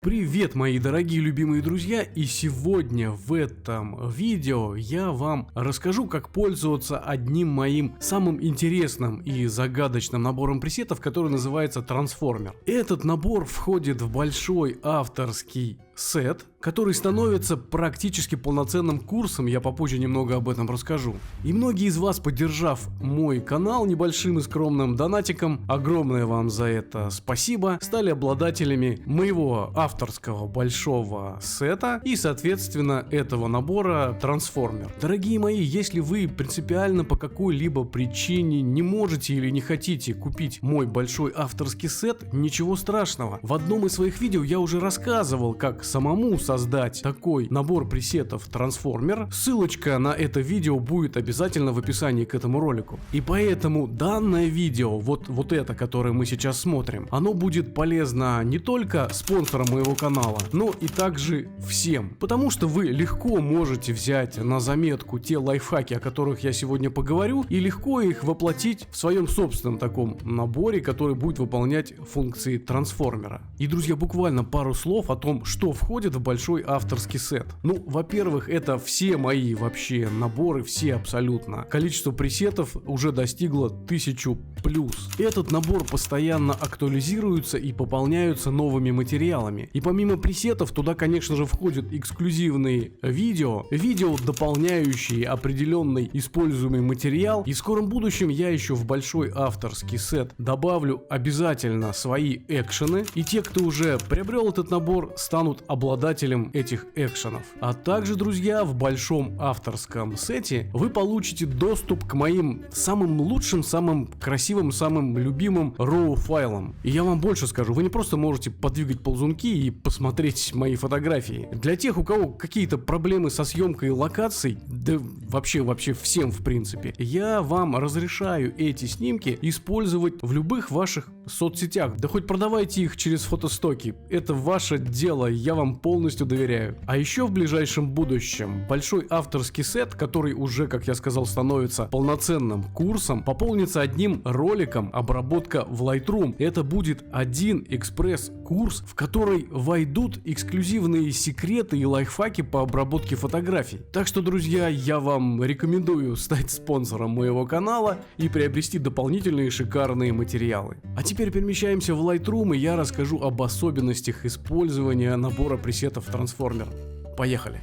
Привет, мои дорогие любимые друзья, и сегодня в этом видео я вам расскажу, как пользоваться одним моим самым интересным и загадочным набором пресетов, который называется Трансформер. Этот набор входит в большой авторский сет, который становится практически полноценным курсом, я попозже немного об этом расскажу. И многие из вас, поддержав мой канал небольшим и скромным донатиком, огромное вам за это спасибо, стали обладателями моего авторского большого сета и, соответственно, этого набора Трансформер. Дорогие мои, если вы принципиально по какой-либо причине не можете или не хотите купить мой большой авторский сет, ничего страшного. В одном из своих видео я уже рассказывал, как самому создать такой набор пресетов Трансформер. Ссылочка на это видео будет обязательно в описании к этому ролику. И поэтому данное видео, вот это, которое мы сейчас смотрим, оно будет полезно не только спонсорам моего канала, но и также всем. Потому что вы легко можете взять на заметку те лайфхаки, о которых я сегодня поговорю, и легко их воплотить в своем собственном таком наборе, который будет выполнять функции трансформера. И, друзья, буквально пару слов о том, что входит в большой авторский сет. Ну, во-первых, это все мои вообще наборы, все абсолютно. Количество пресетов уже достигло 1000+. Этот набор постоянно актуализируется и пополняются новыми материалами. И помимо пресетов, туда, конечно же, входят эксклюзивные видео, дополняющие определенный используемый материал. И в скором будущем я еще в большой авторский сет добавлю обязательно свои экшены. И те, кто уже приобрел этот набор, станут обладателем этих экшенов. А также, друзья, в большом авторском сете вы получите доступ к моим самым лучшим, самым красивым, самым любимым RAW файлам. И я вам больше скажу, вы не просто можете подвигать ползунки и посмотреть мои фотографии. Для тех, у кого какие-то проблемы со съемкой локаций, да вообще всем в принципе, я вам разрешаю эти снимки использовать в любых ваших соцсетях. Да хоть продавайте их через фотостоки. Это ваше дело, я вам полностью доверяю. А еще в ближайшем будущем большой авторский сет, который уже, как я сказал, становится полноценным курсом, пополнится одним роликом обработка в Lightroom. Это будет один экспресс-курс, в который войдут эксклюзивные секреты и лайфхаки по обработке фотографий. Так что, друзья, я вам рекомендую стать спонсором моего канала и приобрести дополнительные шикарные материалы. А теперь перемещаемся в Lightroom, и я расскажу об особенностях использования набора пресетов Transformer. Поехали!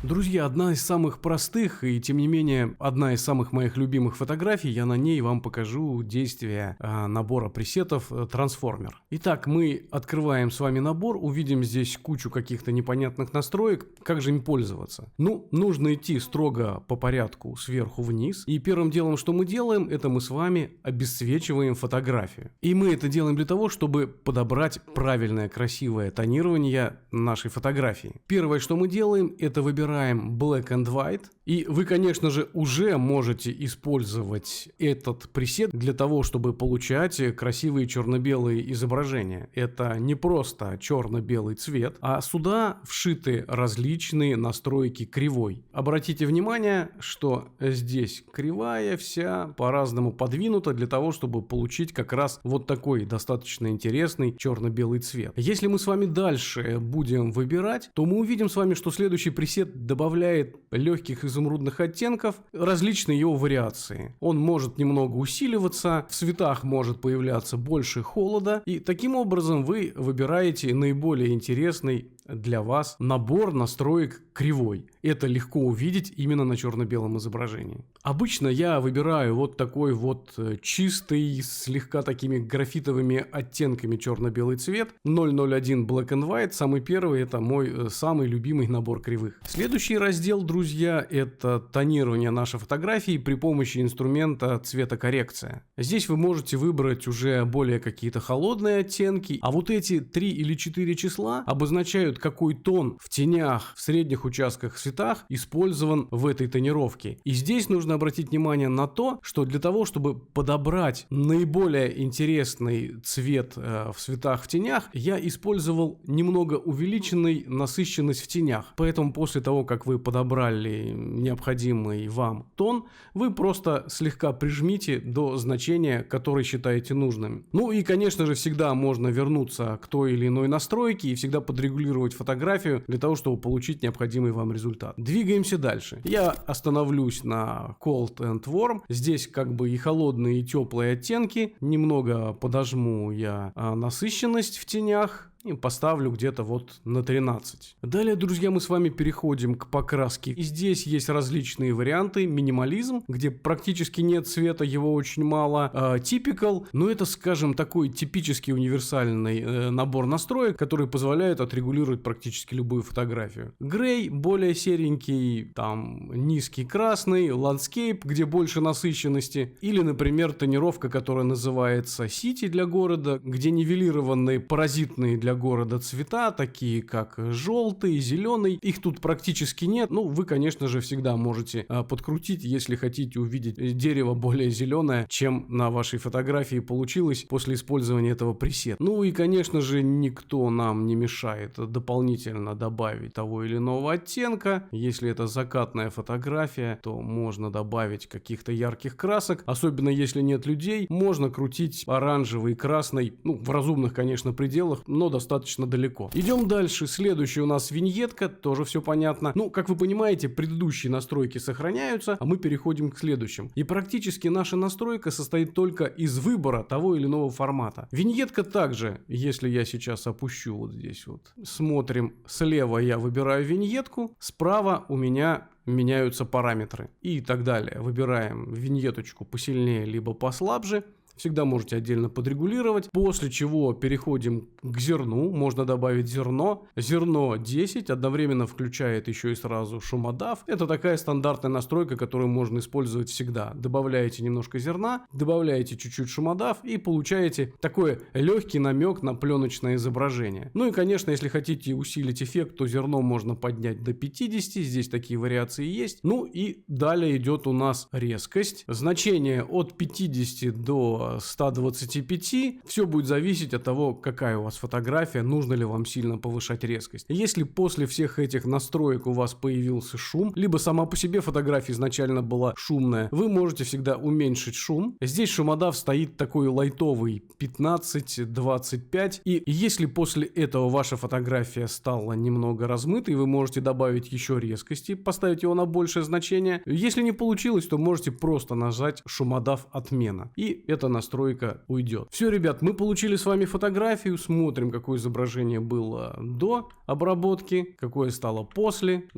Друзья, одна из самых простых и, тем не менее, одна из самых моих любимых фотографий, я на ней вам покажу действие набора пресетов Transformer. Итак, мы открываем с вами набор, увидим здесь кучу каких-то непонятных настроек. Как же им пользоваться? Ну, нужно идти строго по порядку сверху вниз. И первым делом, что мы делаем, это мы с вами обесцвечиваем фотографию. И мы это делаем для того, чтобы подобрать правильное, красивое тонирование нашей фотографии. Первое, что мы делаем, это выбираем Black and White, и вы, конечно же, уже можете использовать этот пресет для того, чтобы получать красивые черно-белые изображения. Это не просто черно-белый цвет, а сюда вшиты различные настройки кривой. Обратите внимание, что здесь кривая вся по-разному подвинута для того, чтобы получить как раз вот такой достаточно интересный черно-белый цвет. Если мы с вами дальше будем выбирать, то мы увидим с вами, что следующий пресет добавляет легких изумрудных оттенков, различные его вариации. Он может немного усиливаться, в цветах может появляться больше холода, и таким образом вы выбираете наиболее интересный для вас набор настроек кривой. Это легко увидеть именно на черно-белом изображении. Обычно я выбираю вот такой вот чистый, слегка такими графитовыми оттенками черно-белый цвет. 001 Black and White, самый первый, это мой самый любимый набор кривых. Следующий раздел, друзья, это тонирование нашей фотографии при помощи инструмента цветокоррекция. Здесь вы можете выбрать уже более какие-то холодные оттенки, а вот эти 3 или 4 числа обозначают, какой тон в тенях, в средних участках в цветах использован в этой тонировке. И здесь нужно обратить внимание на то, что для того, чтобы подобрать наиболее интересный цвет в цветах в тенях, я использовал немного увеличенной насыщенность в тенях. Поэтому после того, как вы подобрали необходимый вам тон, вы просто слегка прижмите до значения, которое считаете нужным. Ну и, конечно же, всегда можно вернуться к той или иной настройке и всегда подрегулировать фотографию для того, чтобы получить необходимый вам результат. Двигаемся дальше. Я остановлюсь на Cold and Warm. Здесь как бы и холодные, и теплые оттенки. Немного подожму я насыщенность в тенях. И поставлю где-то вот на 13. Далее, друзья, мы с вами переходим к покраске. И здесь есть различные варианты. Минимализм, где практически нет цвета, его очень мало. Typical, но это, скажем, такой типический универсальный набор настроек, который позволяет отрегулировать практически любую фотографию. Грей, более серенький, там низкий красный. Landscape, где больше насыщенности. Или, например, тонировка, которая называется City для города, где нивелированные паразитные для города цвета, такие как желтый, зеленый. Их тут практически нет. Ну, вы, конечно же, всегда можете подкрутить, если хотите увидеть дерево более зеленое, чем на вашей фотографии получилось после использования этого пресета. Ну и, конечно же, никто нам не мешает дополнительно добавить того или иного оттенка. Если это закатная фотография, то можно добавить каких-то ярких красок. Особенно если нет людей, можно крутить оранжевый, красный, ну, в разумных, конечно, пределах, но достаточно далеко. Идем дальше. Следующая у нас виньетка, тоже все понятно. Ну, как вы понимаете, предыдущие настройки сохраняются, а мы переходим к следующим. И практически наша настройка состоит только из выбора того или иного формата. Виньетка также, если я сейчас опущу вот здесь вот, смотрим, слева я выбираю виньетку, справа у меня меняются параметры и так далее. Выбираем виньеточку посильнее либо послабже. Всегда можете отдельно подрегулировать. После чего переходим к зерну. Можно добавить зерно. Зерно 10. Одновременно включает еще и сразу шумодав. Это такая стандартная настройка, которую можно использовать всегда. Добавляете немножко зерна, добавляете чуть-чуть шумодав и получаете такой легкий намек на пленочное изображение. Ну и, конечно, если хотите усилить эффект, то зерно можно поднять до 50. Здесь такие вариации есть. Ну и далее идет у нас резкость. Значение от 50 до 125. Все будет зависеть от того, какая у вас фотография, нужно ли вам сильно повышать резкость. Если после всех этих настроек у вас появился шум, либо сама по себе фотография изначально была шумная, вы можете всегда уменьшить шум. Здесь шумодав стоит такой лайтовый 15-25. И если после этого ваша фотография стала немного размытой, вы можете добавить еще резкости, поставить его на большее значение. Если не получилось, то можете просто нажать шумодав отмена. И это настройка уйдет. Все, ребят, мы получили с вами фотографию, смотрим, какое изображение было до обработки, какое стало после,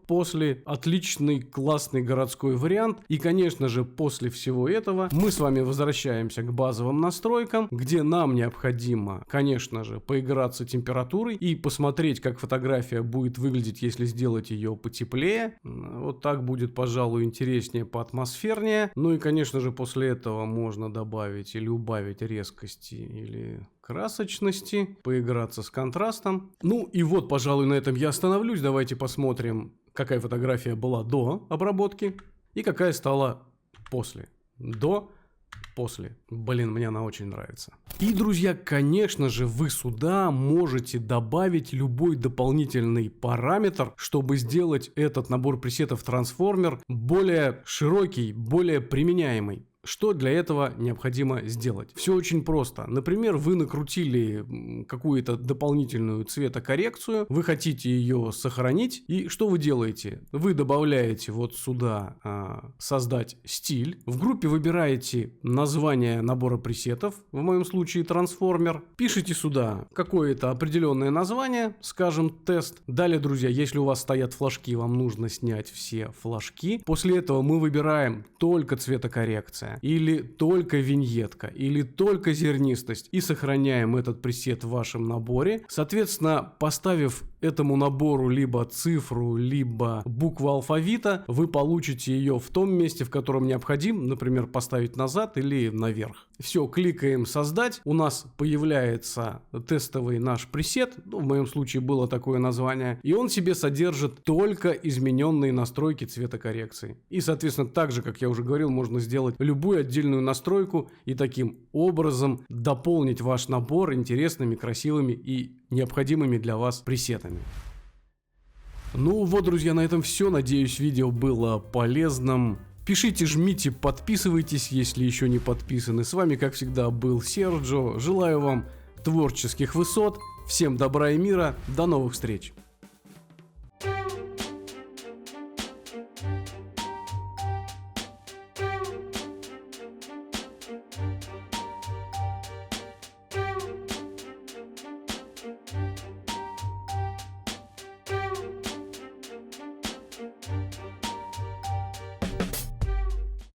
после. Отличный, классный городской вариант. И, конечно же, после всего этого мы с вами возвращаемся к базовым настройкам, где нам необходимо, конечно же, поиграться температурой и посмотреть, как фотография будет выглядеть, если сделать ее потеплее. Вот так будет, пожалуй, интереснее, поатмосфернее. Ну и, конечно же, после этого можно добавить или убавить резкости или красочности, поиграться с контрастом. Ну и вот, пожалуй, на этом я остановлюсь. Давайте посмотрим, какая фотография была до обработки и какая стала после. После. Блин, мне она очень нравится. И, друзья, конечно же, вы сюда можете добавить любой дополнительный параметр, чтобы сделать этот набор пресетов Transformer более широкий, более применяемый. Что для этого необходимо сделать? Все очень просто. Например, вы накрутили какую-то дополнительную цветокоррекцию, вы хотите ее сохранить, и что вы делаете? Вы добавляете вот сюда создать стиль, в группе выбираете название набора пресетов, в моем случае Transformer, пишите сюда какое-то определенное название, скажем, тест. Далее, друзья, если у вас стоят флажки, вам нужно снять все флажки. После этого мы выбираем только цветокоррекция, или только виньетка, или только зернистость, и сохраняем этот пресет в вашем наборе. Соответственно, поставив этому набору либо цифру, либо букву алфавита, вы получите ее в том месте, в котором необходим, например, поставить назад или наверх. Все, кликаем «Создать», у нас появляется тестовый наш пресет, ну, в моем случае было такое название, и он себе содержит только измененные настройки цветокоррекции. И, соответственно, так же, как я уже говорил, можно сделать любую отдельную настройку и таким образом дополнить ваш набор интересными, красивыми и необходимыми для вас пресетами. Ну вот, друзья, на этом все. Надеюсь, видео было полезным. Пишите, жмите, подписывайтесь, если еще не подписаны. С вами, как всегда, был Серджо. Желаю вам творческих высот. Всем добра и мира. До новых встреч.